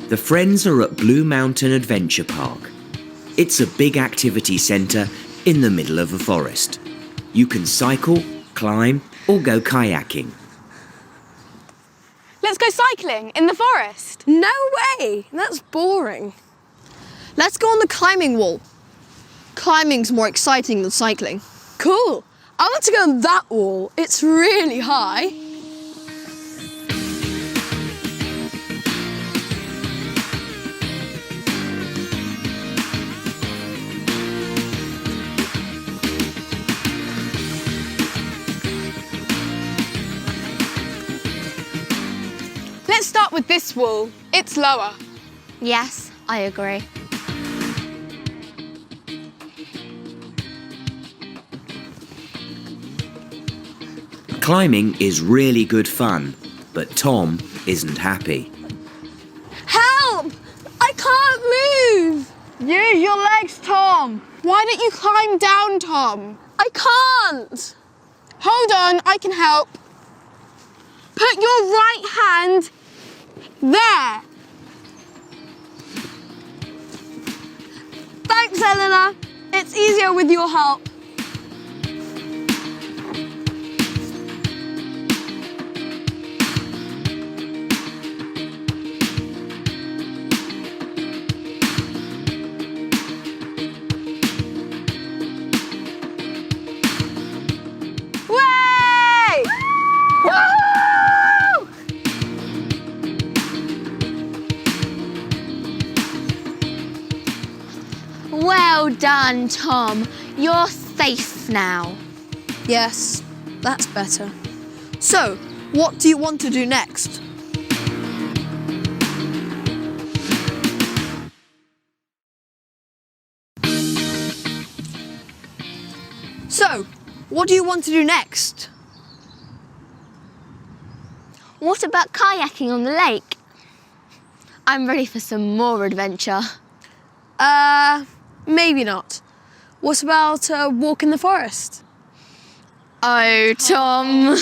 The friends are at Blue Mountain Adventure Park. It's a big activity centre in the middle of a forest. You can cycle, climb, or go kayaking. Let's go cycling in the forest. No way! That's boring. Let's go on the climbing wall. Climbing's more exciting than cycling. Cool! I want to go on that wall. It's really high. Let's start with this wall. It's lower. Yes, I agree. Climbing is really good fun, but Tom isn't happy. Help! I can't move! Use your legs, Tom. Why don't you climb down, Tom? I can't! Hold on, I can help. Put your right hand there. Thanks, Eleanor. It's easier with your help. Way! Woohoo! Well done, Tom. You're safe now. Yes, that's better. So, what do you want to do next? So, what do you want to do next? What about kayaking on the lake? I'm ready for some more adventure. Maybe not. What about a walk in the forest? Oh, Tom.